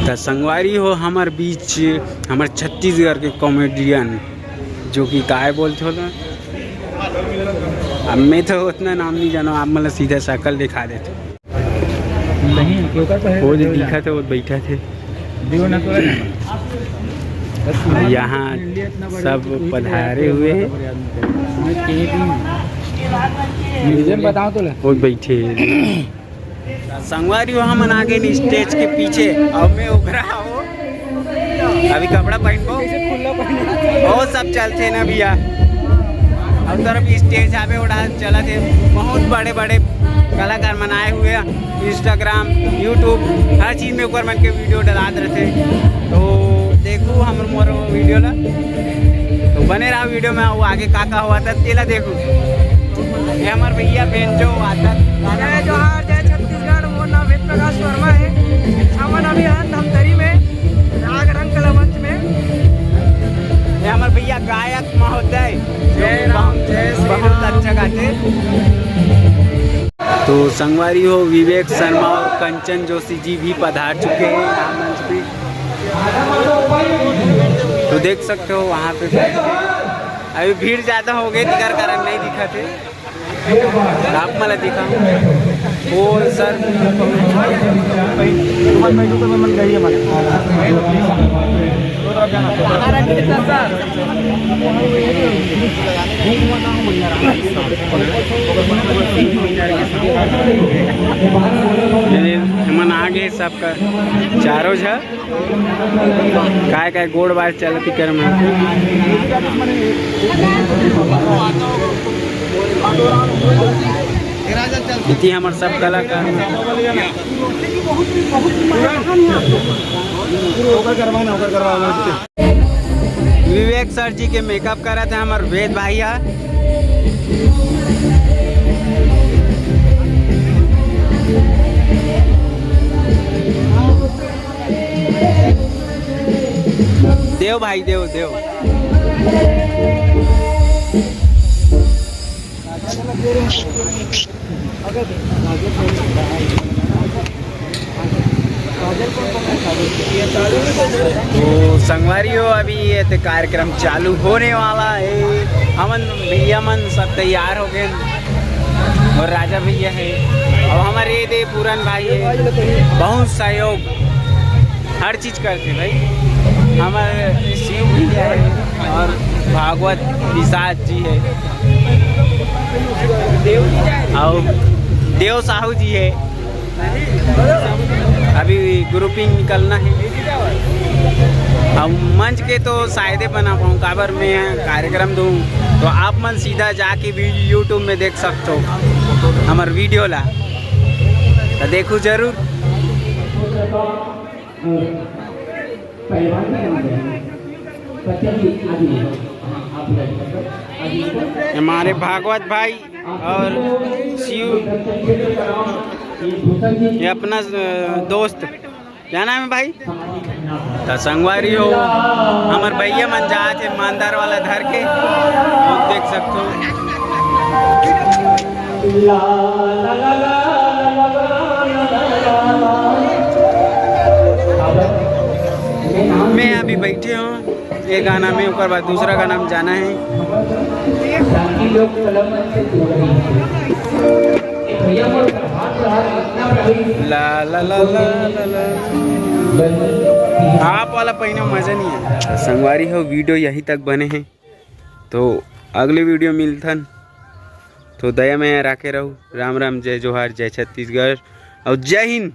तो संगवारी हो हमार बीच हमार छत्तीसगढ़ के कॉमेडियन जो कि काय बोलते हो ना, अब मैं तो उतना नाम नहीं जाना, आप मतलब सीधा शक्ल दिखा देते वो जो दिखा था वो बैठा थे। यहाँ सब पधारे हुए बताओ तो वो बैठे संगवारी हो हम आगे नहीं स्टेज के पीछे और मैं उभरा हो अभी कपड़ा पहन को वो सब चलते ना भैया और तरफ स्टेज पे उड़ा चला थे। बहुत बड़े बड़े कलाकार मनाए हुए इंस्टाग्राम यूट्यूब हर चीज़ में ऊपर मन के वीडियो डलाते रहते। तो देखो हम मोर वीडियो ला तो बने रहा वीडियो में वो आगे का हुआ था तेला देखो। ये हमारे भैया बहन जो आता जय जोहार जय छत्तीसगढ़। मोर नाम वेद प्रकाश वर्मा है। हमन अभी हैं धमतरी में राग रंग कला मंच में। ये हमारे भैया गायक महोदय बहुत अच्छा गाते। तो संगवारी हो विवेक शर्मा और कंचन जोशी जी भी पधार चुके हैं यहाँ मंच पे। तो देख सकते हो वहाँ पे अभी भीड़ ज़्यादा हो गई दिखर कारण नहीं दिखा थे। आप मला दिखा वो सर मन आगे सबका चारों झ काय गोड़ बार चलती कर इति हमार सब कलाकार विवेक सर जी के मेकअप करा थे हमार वेद भैया। देव भाई देव देव तो संगवारी हो अभी ये तो कार्यक्रम चालू होने वाला है। हमन भैया मन सब तैयार हो गए और राजा भैया है और हमारे दे पूरन भाई है। बहुत सहयोग हर चीज़ करते भाई। हमारे शिव भैया है और भागवत प्रसाद जी है और देव साहू जी है। अभी ग्रुपिंग निकलना है। हम मंच के तो शायद बना पाऊँ काबर में कार्यक्रम दूँ तो आप मन सीधा जाके भी यूट्यूब में देख सकते हो हमार वीडियो ला तो देखो जरूर। हमारे भागवत भाई और शिव ये अपना दोस्त क्या नाम है भाई तो संगवारी हो हमार भैया मन जा थे मानदार वाला धर के देख सकते हो। मैं अभी बैठे हूँ एक गाना में ऊपर बाद दूसरा गाना में जाना है। ला ला ला ला ला आप वाला पहिना मजा नहीं है। संगवारी हो वीडियो यहीं तक बने हैं तो अगले वीडियो मिलथन तो दया में राखे रहो। राम राम जय जोहार जय छत्तीसगढ़ और जय हिंद।